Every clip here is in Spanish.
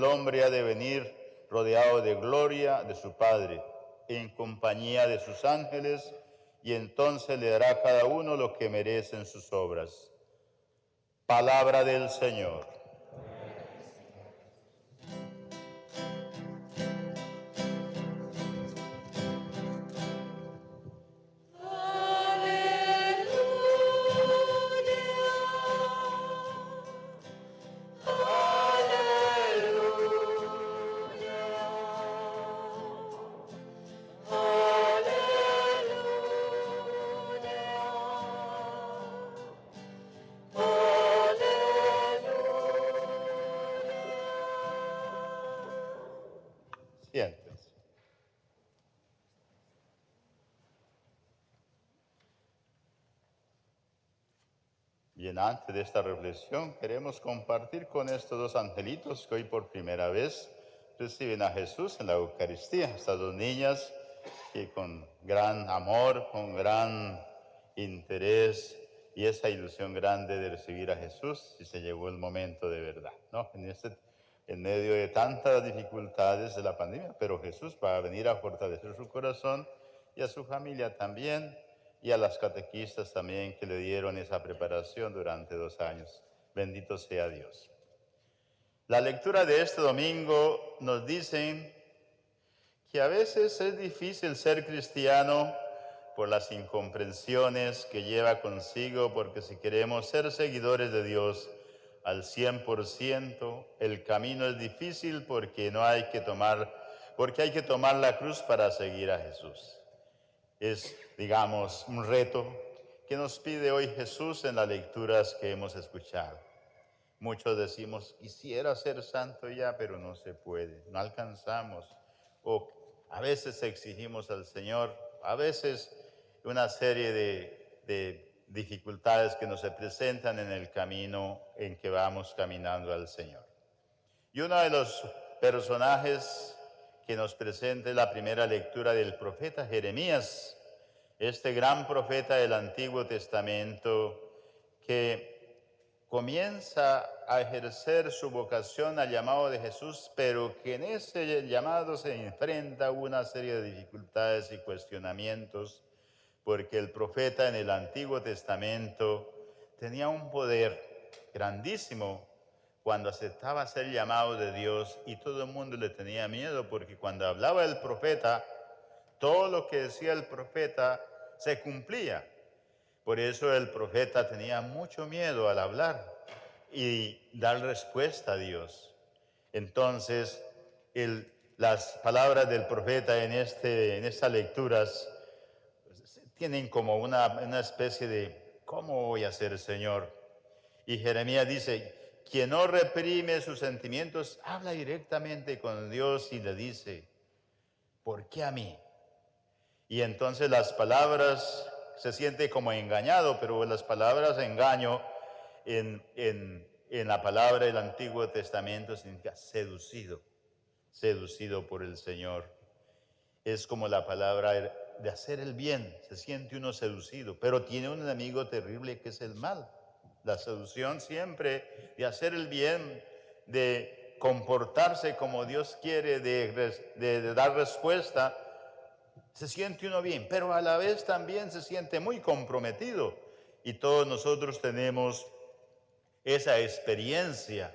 el hombre ha de venir rodeado de gloria de su Padre, en compañía de sus ángeles, y entonces le dará a cada uno lo que merecen sus obras. Palabra del Señor. Siéntense. Bien, antes de esta reflexión queremos compartir con estos dos angelitos que hoy por primera vez reciben a Jesús en la Eucaristía. Estas dos niñas que con gran amor, con gran interés y esa ilusión grande de recibir a Jesús, y se llegó el momento de verdad, ¿no? En medio de tantas dificultades de la pandemia, pero Jesús va a venir a fortalecer su corazón y a su familia también, y a las catequistas también que le dieron esa preparación durante 2 años. Bendito sea Dios. La lectura de este domingo nos dice que a veces es difícil ser cristiano por las incomprensiones que lleva consigo, porque si queremos ser seguidores de Dios al 100%, el camino es difícil porque hay que tomar la cruz para seguir a Jesús. Es, digamos, un reto que nos pide hoy Jesús en las lecturas que hemos escuchado. Muchos decimos, quisiera ser santo ya, pero no se puede, no alcanzamos. O a veces exigimos al Señor, a veces una serie de dificultades que nos se presentan en el camino en que vamos caminando al Señor. Y uno de los personajes que nos presenta es la primera lectura del profeta Jeremías, este gran profeta del Antiguo Testamento que comienza a ejercer su vocación al llamado de Jesús, pero que en ese llamado se enfrenta a una serie de dificultades y cuestionamientos, porque el profeta en el Antiguo Testamento tenía un poder grandísimo cuando aceptaba ser llamado de Dios, y todo el mundo le tenía miedo, porque cuando hablaba el profeta, todo lo que decía el profeta se cumplía. Por eso el profeta tenía mucho miedo al hablar y dar respuesta a Dios. Entonces, las palabras del profeta en estas lecturas tienen como una especie de, ¿cómo voy a ser, Señor? Y Jeremías dice, quien no reprime sus sentimientos, habla directamente con Dios y le dice, ¿por qué a mí? Y entonces las palabras, se siente como engañado, pero las palabras engaño en la palabra del Antiguo Testamento significa seducido, seducido por el Señor. Es como la palabra de hacer el bien, se siente uno seducido, pero tiene un enemigo terrible que es el mal. La seducción siempre de hacer el bien, de comportarse como Dios quiere, de dar respuesta, se siente uno bien, pero a la vez también se siente muy comprometido. Y todos nosotros tenemos esa experiencia.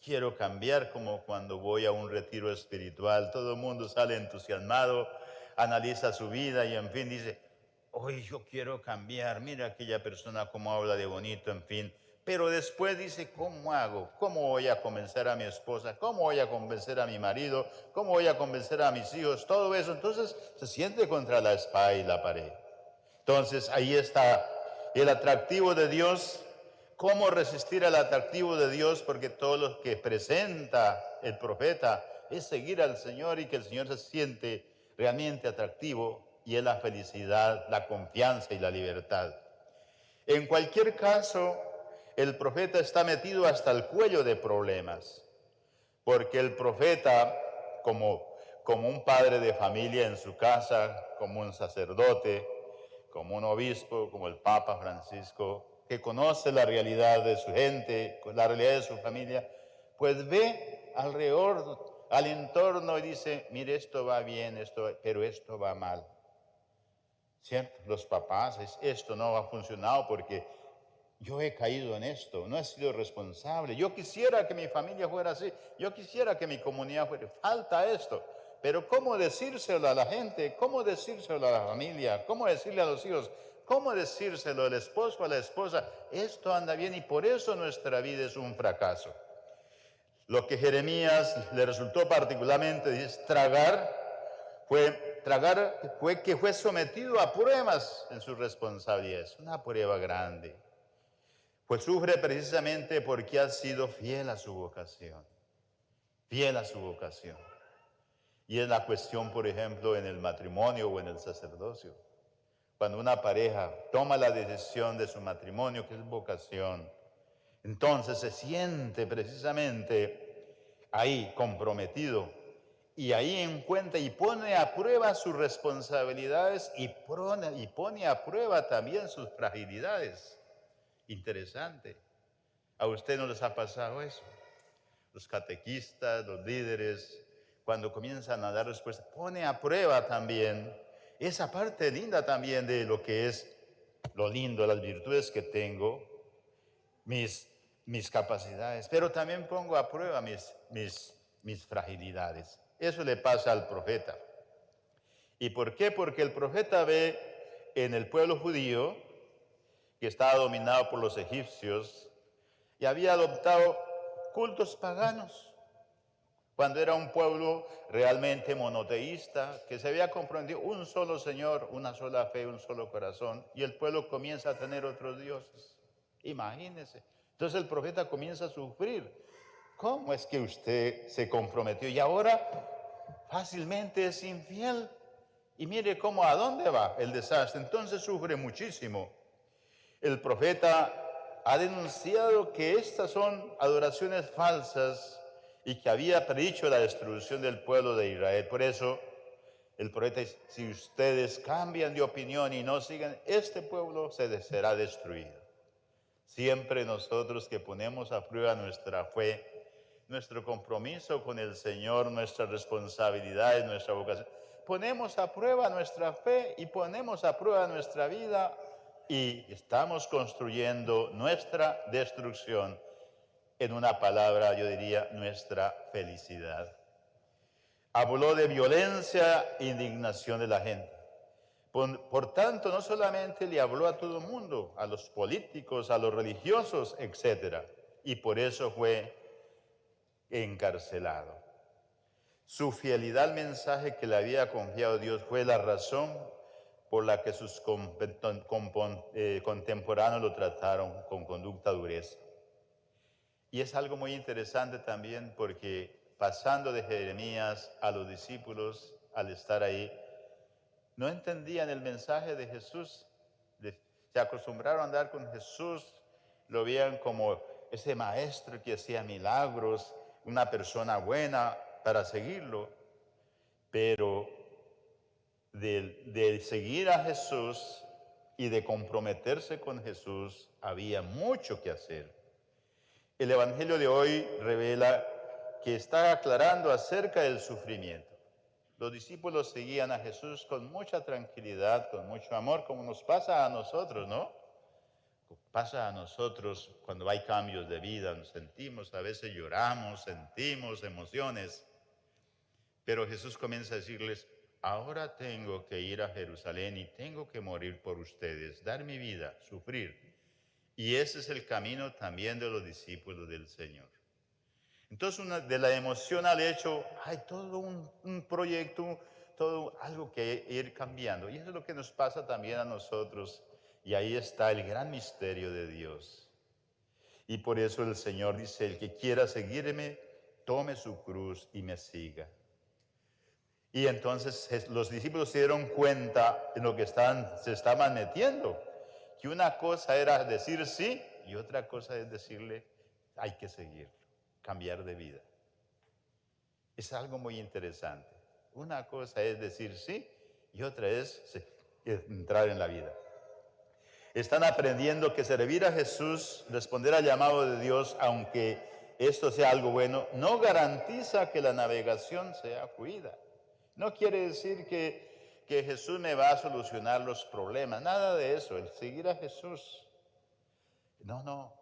Quiero cambiar, como cuando voy a un retiro espiritual. Todo el mundo sale entusiasmado, analiza su vida y en fin dice, hoy yo quiero cambiar, mira aquella persona cómo habla de bonito, en fin. Pero después dice, ¿cómo hago? ¿Cómo voy a convencer a mi esposa? ¿Cómo voy a convencer a mi marido? ¿Cómo voy a convencer a mis hijos? Todo eso. Entonces se siente contra la espada y la pared. Entonces ahí está el atractivo de Dios. ¿Cómo resistir al atractivo de Dios? Porque todo lo que presenta el profeta es seguir al Señor y que el Señor se siente realmente atractivo, y es la felicidad, la confianza y la libertad. En cualquier caso, el profeta está metido hasta el cuello de problemas, porque el profeta, como un padre de familia en su casa, como un sacerdote, como un obispo, como el Papa Francisco, que conoce la realidad de su gente, la realidad de su familia, pues ve alrededor, al entorno y dice, mire, esto va bien, pero esto va mal. ¿Cierto? Los papás, esto no ha funcionado porque yo he caído en esto, no he sido responsable. Yo quisiera que mi familia fuera así, yo quisiera que mi comunidad fuera, falta esto. Pero ¿cómo decírselo a la gente? ¿Cómo decírselo a la familia? ¿Cómo decirle a los hijos? ¿Cómo decírselo al esposo, a la esposa? Esto anda bien y por eso nuestra vida es un fracaso. Lo que Jeremías le resultó particularmente fue que fue sometido a pruebas en sus responsabilidades, una prueba grande. Pues sufre precisamente porque ha sido fiel a su vocación, fiel a su vocación. Y es la cuestión, por ejemplo, en el matrimonio o en el sacerdocio. Cuando una pareja toma la decisión de su matrimonio, que es vocación, entonces se siente precisamente ahí comprometido y ahí encuentra y pone a prueba sus responsabilidades y pone a prueba también sus fragilidades. Interesante. ¿A usted no les ha pasado eso? Los catequistas, los líderes, cuando comienzan a dar respuesta, pone a prueba también esa parte linda también de lo que es lo lindo, las virtudes que tengo, mis capacidades, pero también pongo a prueba mis fragilidades. Eso le pasa al profeta. ¿Y por qué? Porque el profeta ve en el pueblo judío, que estaba dominado por los egipcios, y había adoptado cultos paganos, cuando era un pueblo realmente monoteísta, que se había comprendido un solo Señor, una sola fe, un solo corazón, y el pueblo comienza a tener otros dioses. Imagínense. Entonces el profeta comienza a sufrir. ¿Cómo es que usted se comprometió y ahora fácilmente es infiel? Y mire cómo, ¿a dónde va el desastre? Entonces sufre muchísimo. El profeta ha denunciado que estas son adoraciones falsas y que había predicho la destrucción del pueblo de Israel. Por eso el profeta dice, si ustedes cambian de opinión y no siguen, este pueblo será destruido. Siempre nosotros que ponemos a prueba nuestra fe, nuestro compromiso con el Señor, nuestras responsabilidades, nuestra vocación, ponemos a prueba nuestra fe y ponemos a prueba nuestra vida y estamos construyendo nuestra destrucción. En una palabra, yo diría, nuestra felicidad. Habló de violencia e indignación de la gente. Por tanto, no solamente le habló a todo el mundo, a los políticos, a los religiosos, etc. Y por eso fue encarcelado. Su fidelidad al mensaje que le había confiado Dios fue la razón por la que sus contemporáneos lo trataron con conducta dureza. Y es algo muy interesante también porque pasando de Jeremías a los discípulos, al estar ahí, no entendían el mensaje de Jesús. Se acostumbraron a andar con Jesús, lo veían como ese maestro que hacía milagros, una persona buena para seguirlo. Pero de seguir a Jesús y de comprometerse con Jesús, había mucho que hacer. El Evangelio de hoy revela que está aclarando acerca del sufrimiento. Los discípulos seguían a Jesús con mucha tranquilidad, con mucho amor, como nos pasa a nosotros, ¿no? Pasa a nosotros cuando hay cambios de vida, nos sentimos, a veces lloramos, sentimos emociones. Pero Jesús comienza a decirles, ahora tengo que ir a Jerusalén y tengo que morir por ustedes, dar mi vida, sufrir. Y ese es el camino también de los discípulos del Señor. Entonces, de la emoción al hecho, hay todo un proyecto, todo algo que ir cambiando. Y eso es lo que nos pasa también a nosotros. Y ahí está el gran misterio de Dios. Y por eso el Señor dice, el que quiera seguirme, tome su cruz y me siga. Y entonces los discípulos se dieron cuenta en lo que se estaban metiendo. Que una cosa era decir sí y otra cosa es decirle, hay que seguirlo. Cambiar de vida. Es algo muy interesante. Una cosa es decir sí y otra es entrar en la vida. Están aprendiendo que servir a Jesús, responder al llamado de Dios, aunque esto sea algo bueno, no garantiza que la navegación sea fluida. No quiere decir que Jesús me va a solucionar los problemas, nada de eso, el seguir a Jesús. No, no.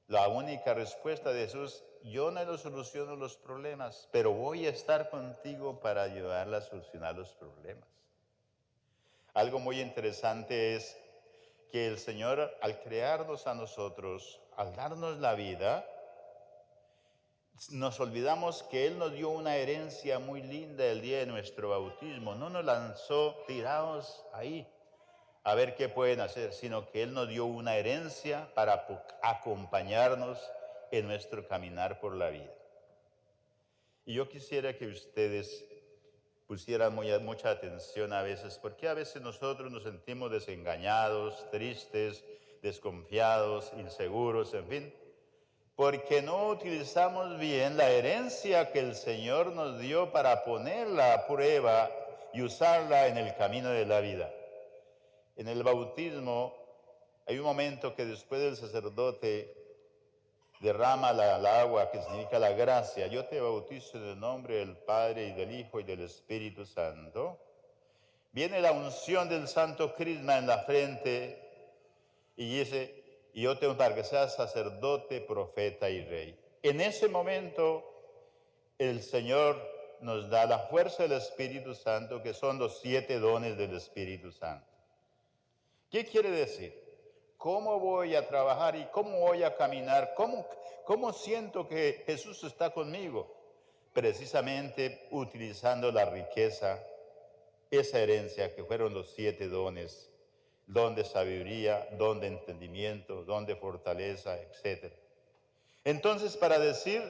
La única respuesta de Jesús, yo no le soluciono los problemas, pero voy a estar contigo para ayudarla a solucionar los problemas. Algo muy interesante es que el Señor, al crearnos a nosotros, al darnos la vida, nos olvidamos que Él nos dio una herencia muy linda el día de nuestro bautismo. No nos lanzó tirados ahí a ver qué pueden hacer, sino que Él nos dio una herencia para acompañarnos en nuestro caminar por la vida. Y yo quisiera que ustedes pusieran mucha atención a veces, porque a veces nosotros nos sentimos desengañados, tristes, desconfiados, inseguros, en fin, porque no utilizamos bien la herencia que el Señor nos dio para ponerla a prueba y usarla en el camino de la vida. En el bautismo hay un momento que después del sacerdote derrama la agua, que significa la gracia. Yo te bautizo en el nombre del Padre y del Hijo y del Espíritu Santo. Viene la unción del Santo Crisma en la frente y dice, y yo te unjo para que seas sacerdote, profeta y rey. En ese momento el Señor nos da la fuerza del Espíritu Santo, que son los 7 dones del Espíritu Santo. ¿Qué quiere decir? ¿Cómo voy a trabajar y cómo voy a caminar? ¿Cómo siento que Jesús está conmigo? Precisamente utilizando la riqueza, esa herencia que fueron los 7 dones, don de sabiduría, don de entendimiento, don de fortaleza, etc. Entonces, para decir,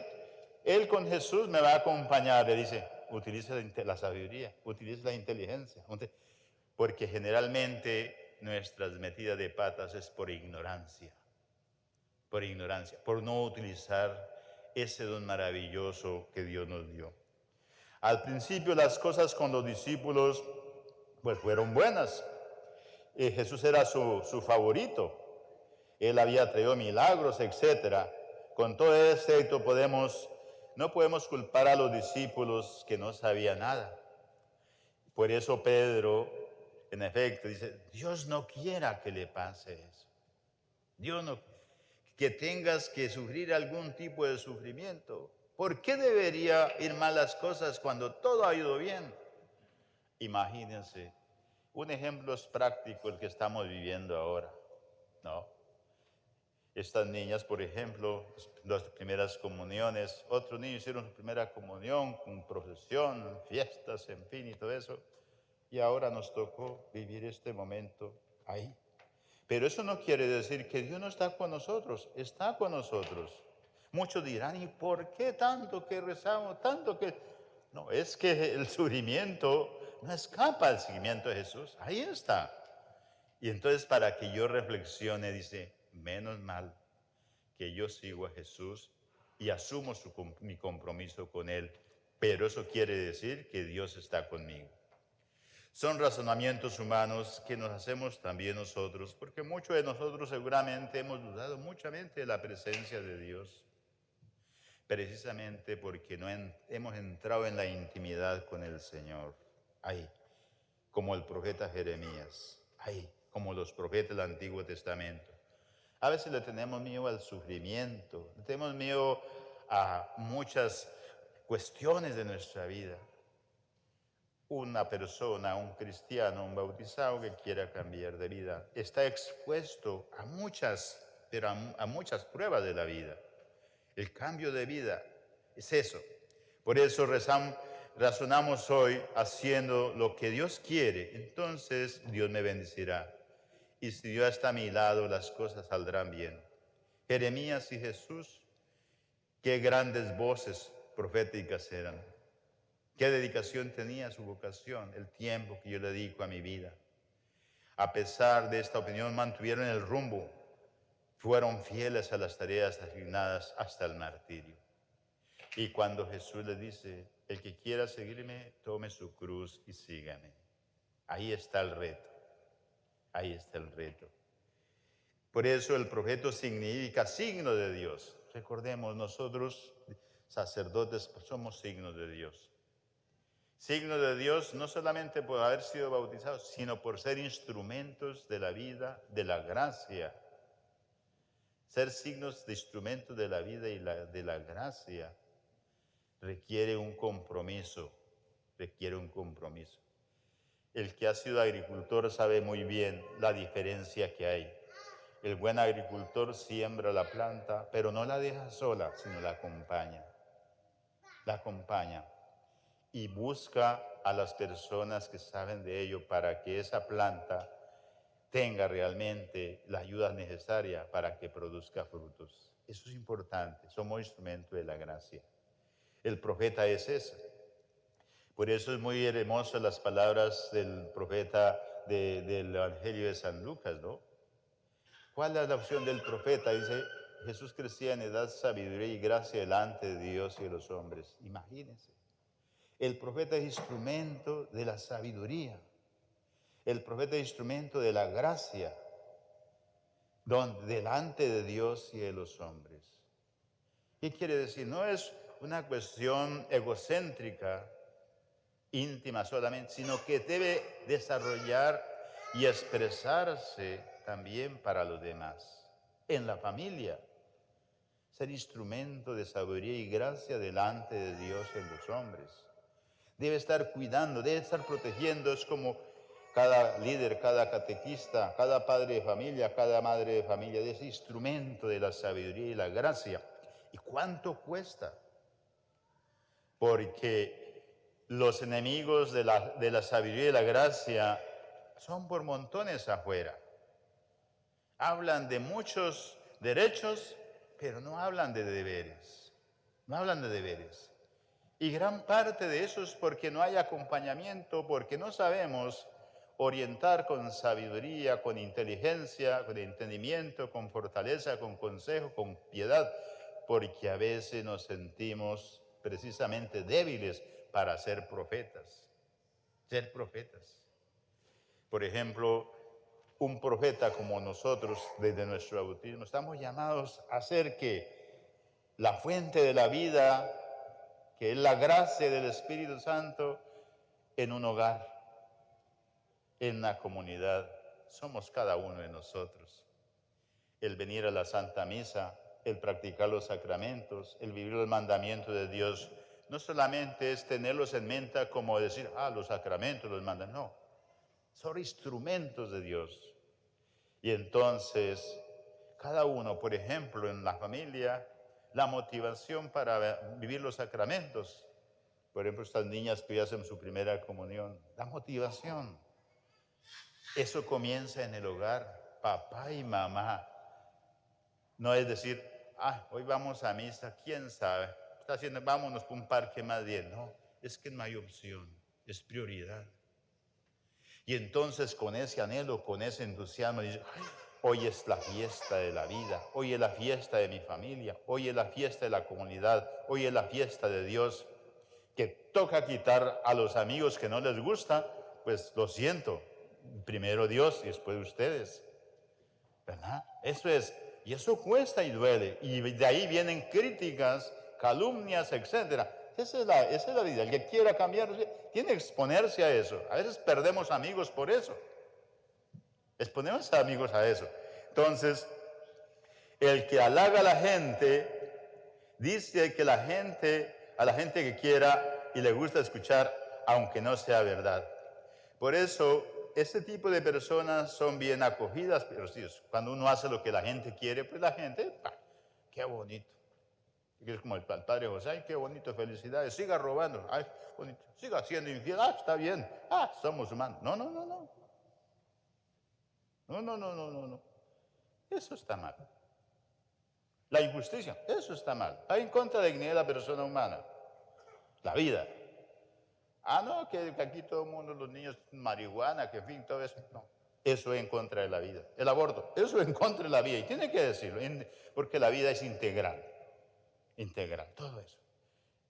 Él con Jesús me va a acompañar, le dice, utiliza la sabiduría, utiliza la inteligencia, porque generalmente nuestras metidas de patas es por ignorancia, por no utilizar ese don maravilloso que Dios nos dio. Al principio las cosas con los discípulos pues fueron buenas. Jesús era su favorito. Él había traído milagros, etc. Con todo esto no podemos culpar a los discípulos que no sabían nada. Por eso Pedro, en efecto, dice, Dios no quiera que le pase eso. Dios no, que tengas que sufrir algún tipo de sufrimiento. ¿Por qué debería ir mal las cosas cuando todo ha ido bien? Imagínense, un ejemplo es práctico el que estamos viviendo ahora, ¿no? Estas niñas, por ejemplo, las primeras comuniones, otros niños hicieron su primera comunión con procesión, fiestas, en fin, y todo eso. Y ahora nos tocó vivir este momento ahí. Pero eso no quiere decir que Dios no está con nosotros, está con nosotros. Muchos dirán, ¿y por qué tanto que rezamos, tanto que...? No, es que el sufrimiento no escapa al seguimiento de Jesús, ahí está. Y entonces para que yo reflexione, dice, menos mal que yo sigo a Jesús y asumo mi compromiso con Él, pero eso quiere decir que Dios está conmigo. Son razonamientos humanos que nos hacemos también nosotros, porque muchos de nosotros seguramente hemos dudado muchamente de la presencia de Dios, precisamente porque no hemos entrado en la intimidad con el Señor. Ahí, como el profeta Jeremías, ahí, como los profetas del Antiguo Testamento. A veces le tenemos miedo al sufrimiento, le tenemos miedo a muchas cuestiones de nuestra vida. Una persona, un cristiano, un bautizado que quiera cambiar de vida, está expuesto a muchas pruebas de la vida. El cambio de vida es eso. Por eso razonamos hoy haciendo lo que Dios quiere. Entonces Dios me bendecirá. Y si Dios está a mi lado, las cosas saldrán bien. Jeremías y Jesús, qué grandes voces proféticas eran. Qué dedicación tenía su vocación, el tiempo que yo le dedico a mi vida. A pesar de esta opinión, mantuvieron el rumbo. Fueron fieles a las tareas asignadas hasta el martirio. Y cuando Jesús les dice, el que quiera seguirme, tome su cruz y sígame. Ahí está el reto. Ahí está el reto. Por eso el profeta significa signo de Dios. recordemos, nosotros sacerdotes somos signos de Dios. Signos de Dios no solamente por haber sido bautizados, sino por ser instrumentos de la vida, de la gracia. Ser signos de instrumentos de la vida y de la gracia requiere un compromiso, requiere un compromiso. El que ha sido agricultor sabe muy bien la diferencia que hay. El buen agricultor siembra la planta, pero no la deja sola, sino la acompaña. La acompaña y busca a las personas que saben de ello para que esa planta tenga realmente la ayuda necesaria para que produzca frutos. Eso es importante, somos instrumento de la gracia. El profeta es eso. Por eso es muy hermosas las palabras del profeta del Evangelio de San Lucas, ¿no? ¿Cuál es la opción del profeta? Dice, Jesús crecía en edad, sabiduría y gracia delante de Dios y de los hombres. Imagínense. El profeta es instrumento de la sabiduría. El profeta es instrumento de la gracia, delante de Dios y de los hombres. ¿Qué quiere decir? No es una cuestión egocéntrica, íntima solamente, sino que debe desarrollar y expresarse también para los demás. En la familia, ser instrumento de sabiduría y gracia delante de Dios y de los hombres. Debe estar cuidando, debe estar protegiendo. Es como cada líder, cada catequista, cada padre de familia, cada madre de familia, de ese instrumento de la sabiduría y la gracia. ¿Y cuánto cuesta? Porque los enemigos de la sabiduría y la gracia son por montones afuera. Hablan de muchos derechos, pero no hablan de deberes. No hablan de deberes. Y gran parte de eso es porque no hay acompañamiento, porque no sabemos orientar con sabiduría, con inteligencia, con entendimiento, con fortaleza, con consejo, con piedad, porque a veces nos sentimos precisamente débiles para ser profetas. Ser profetas. Por ejemplo, un profeta como nosotros, desde nuestro bautismo, estamos llamados a hacer que la fuente de la vida, que es la gracia del Espíritu Santo, en un hogar, en una comunidad, somos cada uno de nosotros. El venir a la Santa Misa, el practicar los sacramentos, el vivir el mandamiento de Dios, no solamente es tenerlos en mente como decir, los sacramentos los mandan, no, son instrumentos de Dios. Y entonces, cada uno, por ejemplo, en la familia, la motivación para vivir los sacramentos. Por ejemplo, estas niñas que hoy hacen su primera comunión, la motivación. Eso comienza en el hogar, papá y mamá. No es decir, hoy vamos a misa, quién sabe, está haciendo, vámonos por un parque más bien. No, es que no hay opción, es prioridad. Y entonces con ese anhelo, con ese entusiasmo, dice, hoy es la fiesta de la vida, hoy es la fiesta de mi familia, hoy es la fiesta de la comunidad, hoy es la fiesta de Dios, que toca quitar a los amigos que no les gusta, pues lo siento, primero Dios y después ustedes, ¿verdad? Eso es, y eso cuesta y duele, y de ahí vienen críticas, calumnias, etcétera. Esa es la vida. El que quiera cambiar tiene que exponerse a eso. A veces perdemos amigos por eso. Exponemos a amigos a eso. Entonces, el que halaga a la gente, dice que a la gente que quiera y le gusta escuchar, aunque no sea verdad. Por eso, este tipo de personas son bien acogidas, pero sí, cuando uno hace lo que la gente quiere, pues la gente, qué bonito. Es como el padre José, ay, qué bonito, felicidades, siga robando, ay, bonito, siga siendo infiel, está bien, somos humanos. No, no, no, no. No, no, no, no, no, no. Eso está mal. La injusticia, eso está mal. Va en contra de la dignidad de la persona humana. La vida. No, que aquí todo el mundo, los niños, marihuana, que en fin, todo eso. No. Eso es en contra de la vida. El aborto, eso es en contra de la vida. Y tiene que decirlo, porque la vida es integral. Integral, todo eso.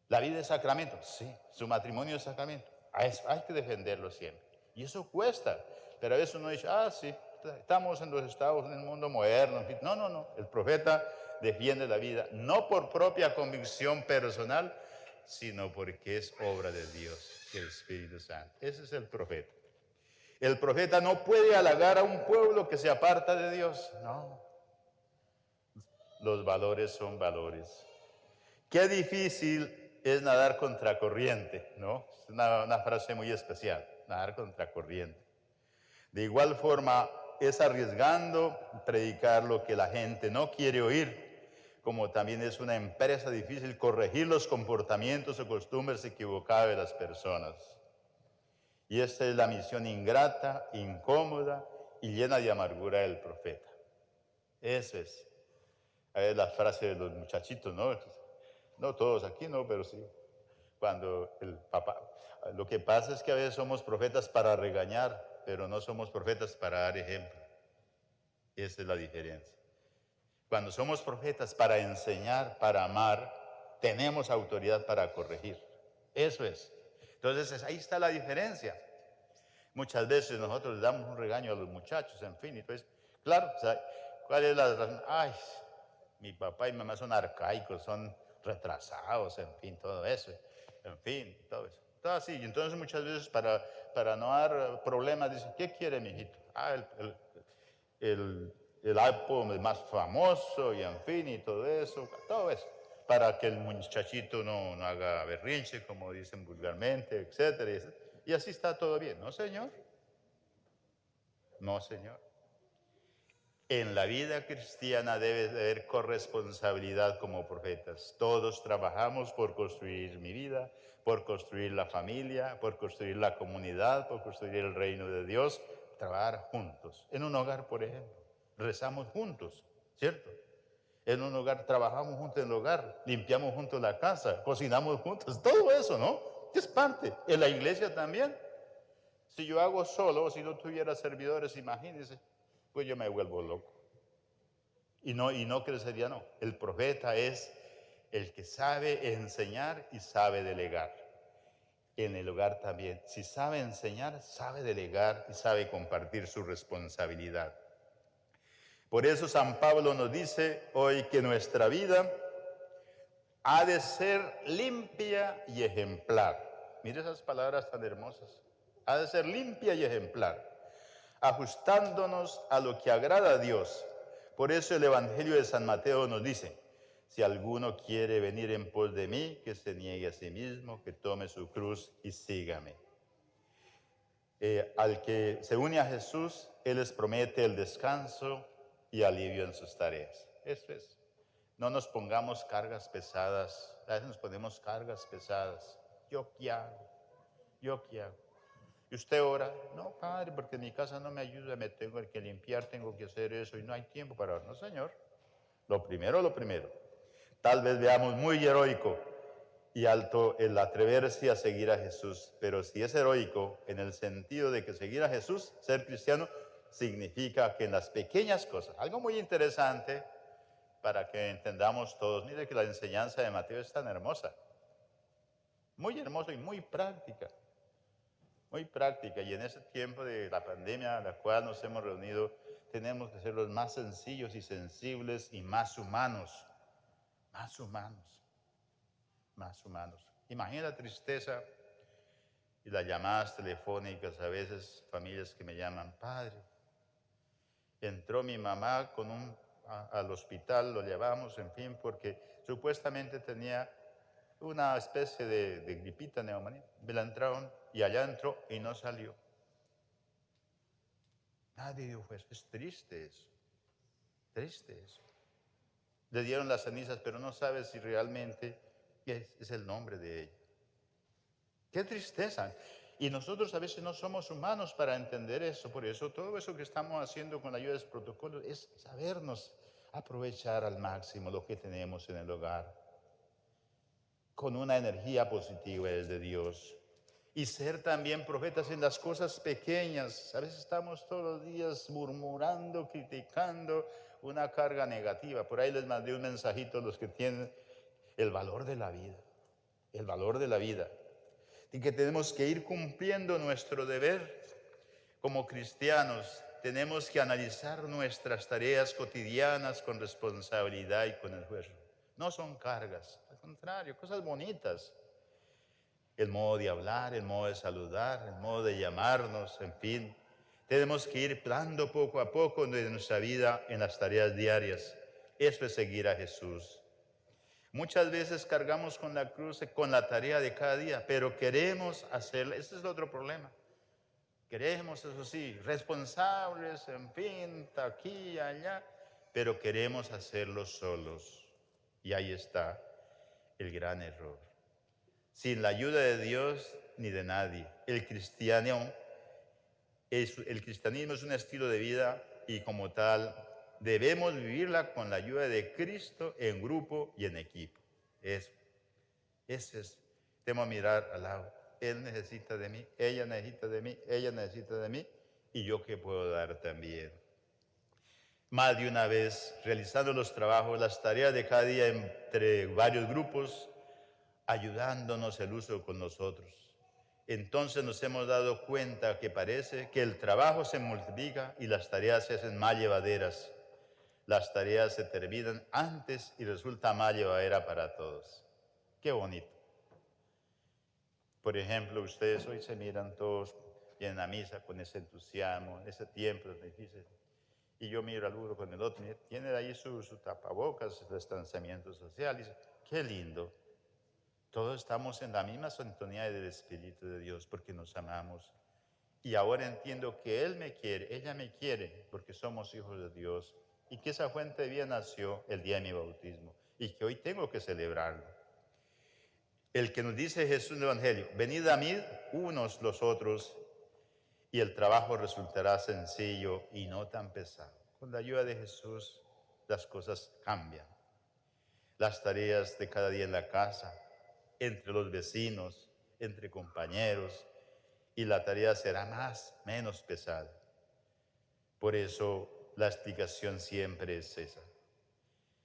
La vida es sacramento, sí. Su matrimonio es sacramento. Hay que defenderlo siempre. Y eso cuesta. Pero a veces uno dice, sí, estamos en los estados, en el mundo moderno. En fin. No, no, no. El profeta defiende la vida, no por propia convicción personal, sino porque es obra de Dios, el Espíritu Santo. Ese es el profeta. El profeta no puede halagar a un pueblo que se aparta de Dios. No, los valores son valores. Qué difícil es nadar contracorriente, ¿no? Es una frase muy especial, nadar contracorriente. De igual forma, es arriesgando predicar lo que la gente no quiere oír, como también es una empresa difícil corregir los comportamientos o costumbres equivocados de las personas. Y esta es la misión ingrata, incómoda y llena de amargura del profeta. Eso es. Es la frase de los muchachitos, ¿no? No todos aquí, no, pero sí. Cuando el papá... Lo que pasa es que a veces somos profetas para regañar, pero no somos profetas para dar ejemplo. Esa es la diferencia. Cuando somos profetas para enseñar, para amar, tenemos autoridad para corregir. Eso es. Entonces, ahí está la diferencia. Muchas veces nosotros le damos un regaño a los muchachos, en fin, entonces, claro, ¿cuál es la razón? Ay, mi papá y mamá son arcaicos, son retrasados, en fin, todo eso, en fin, todo eso. Todo así, y entonces muchas veces para no dar problemas, dicen, ¿qué quiere mi hijito? Ah, el iPhone más famoso, y en fin, y todo eso, para que el muchachito no haga berrinche, como dicen vulgarmente, etcétera, y así está todo bien. No, señor. No, señor. En la vida cristiana debe de haber corresponsabilidad como profetas. Todos trabajamos por construir mi vida, por construir la familia, por construir la comunidad, por construir el reino de Dios. Trabajar juntos. En un hogar, por ejemplo, rezamos juntos, ¿cierto? En un hogar trabajamos juntos en el hogar, limpiamos juntos la casa, cocinamos juntos, todo eso, ¿no? Es parte. En la iglesia también. Si yo hago solo, si no tuviera servidores, imagínense, pues yo me vuelvo loco. Y no crecería, no. El profeta es el que sabe enseñar y sabe delegar. En el hogar también. Si sabe enseñar, sabe delegar y sabe compartir su responsabilidad. Por eso San Pablo nos dice hoy que nuestra vida ha de ser limpia y ejemplar. Mire esas palabras tan hermosas. Ha de ser limpia y ejemplar, ajustándonos a lo que agrada a Dios. Por eso el Evangelio de San Mateo nos dice, si alguno quiere venir en pos de mí, que se niegue a sí mismo, que tome su cruz y sígame. Al que se une a Jesús, Él les promete el descanso y alivio en sus tareas. Eso es. No nos pongamos cargas pesadas. A veces nos ponemos cargas pesadas. ¿Yo qué hago? ¿Yo qué hago? Y usted ora, no, padre, porque mi casa no me ayuda, me tengo que limpiar, tengo que hacer eso y no hay tiempo para orar. No, señor. Lo primero. Tal vez veamos muy heroico y alto el atreverse a seguir a Jesús, pero si es heroico en el sentido de que seguir a Jesús, ser cristiano, significa que en las pequeñas cosas, algo muy interesante para que entendamos todos, mire que la enseñanza de Mateo es tan hermosa, muy hermosa y muy práctica. Muy práctica, y en ese tiempo de la pandemia a la cual nos hemos reunido, tenemos que ser los más sencillos y sensibles y más humanos. Más humanos. Más humanos. Imagina la tristeza y las llamadas telefónicas, a veces familias que me llaman, padre, entró mi mamá al hospital, lo llevamos, en fin, porque supuestamente tenía una especie de gripita neumonía. Me la entraron y allá entró y no salió. Nadie dijo eso. Es triste eso. Triste eso. Le dieron las cenizas, pero no sabe si realmente es el nombre de ella. Qué tristeza. Y nosotros a veces no somos humanos para entender eso. Por eso todo eso que estamos haciendo con la ayuda de los protocolos es sabernos aprovechar al máximo lo que tenemos en el hogar, con una energía positiva desde Dios. Y ser también profetas en las cosas pequeñas. A veces estamos todos los días murmurando, criticando, una carga negativa. Por ahí les mandé un mensajito a los que tienen el valor de la vida. El valor de la vida. Y que tenemos que ir cumpliendo nuestro deber como cristianos tenemos que analizar nuestras tareas cotidianas con responsabilidad y con esfuerzo. No son cargas, al contrario, cosas bonitas. El modo de hablar, el modo de saludar, el modo de llamarnos, en fin. Tenemos que ir plando poco a poco de nuestra vida en las tareas diarias. Eso es seguir a Jesús. Muchas veces cargamos con la cruz, con la tarea de cada día, pero queremos hacerla. Ese es el otro problema. Queremos, eso sí, responsables, en fin, aquí y allá, pero queremos hacerlo solos. Y ahí está el gran error. Sin la ayuda de Dios ni de nadie. El cristianismo es un estilo de vida y como tal debemos vivirla con la ayuda de Cristo en grupo y en equipo. Eso. Ese es. Tenemos que mirar al lado. Él necesita de mí, ella necesita de mí, ella necesita de mí y yo qué puedo dar también. Más de una vez, realizando los trabajos, las tareas de cada día entre varios grupos, ayudándonos el uso con nosotros. Entonces nos hemos dado cuenta que parece que el trabajo se multiplica y las tareas se hacen más llevaderas. Las tareas se terminan antes y resulta más llevadera para todos. Qué bonito. Por ejemplo, ustedes hoy se miran todos en la misa con ese entusiasmo, en ese tiempo difícil. Y yo miro al uno con el otro, tiene ahí su tapabocas, su distanciamiento social. Y dice, qué lindo. Todos estamos en la misma sintonía del Espíritu de Dios porque nos amamos. Y ahora entiendo que Él me quiere, ella me quiere, porque somos hijos de Dios. Y que esa fuente de vida nació el día de mi bautismo. Y que hoy tengo que celebrarlo. El que nos dice Jesús en el Evangelio, venid a mí unos los otros y el trabajo resultará sencillo y no tan pesado. Con la ayuda de Jesús las cosas cambian. Las tareas de cada día en la casa, entre los vecinos, entre compañeros, y la tarea será menos pesada. Por eso la explicación siempre es esa.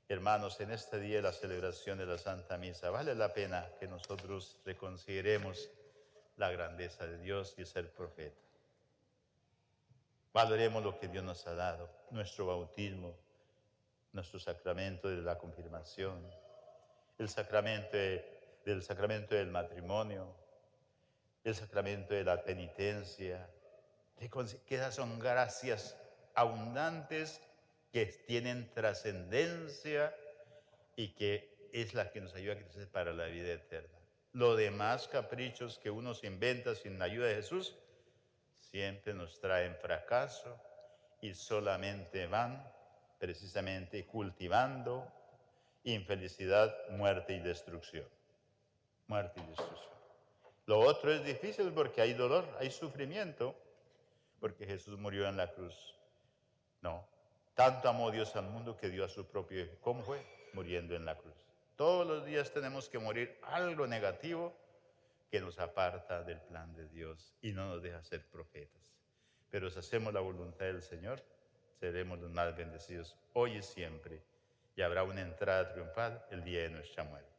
Hermanos, en este día de la celebración de la Santa Misa, vale la pena que nosotros reconsideremos la grandeza de Dios y ser profeta. Valoremos lo que Dios nos ha dado, nuestro bautismo, nuestro sacramento de la confirmación, el sacramento del matrimonio, el sacramento de la penitencia, que esas son gracias abundantes que tienen trascendencia y que es la que nos ayuda a crecer para la vida eterna. Los demás caprichos que uno se inventa sin la ayuda de Jesús siempre nos traen fracaso y solamente van precisamente cultivando infelicidad, muerte y destrucción. Muerte y destrucción. Lo otro es difícil porque hay dolor, hay sufrimiento, porque Jesús murió en la cruz. No, tanto amó Dios al mundo que dio a su propio Hijo. ¿Cómo fue? Muriendo en la cruz. Todos los días tenemos que morir algo negativo que nos aparta del plan de Dios y no nos deja ser profetas. Pero si hacemos la voluntad del Señor, seremos los más bendecidos hoy y siempre. Y habrá una entrada triunfal el día de nuestra muerte.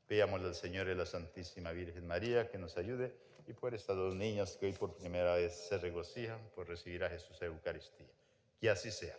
Pidámosle al Señor y a la Santísima Virgen María que nos ayude y por estas dos niñas que hoy por primera vez se regocijan por recibir a Jesús en Eucaristía. Que así sea.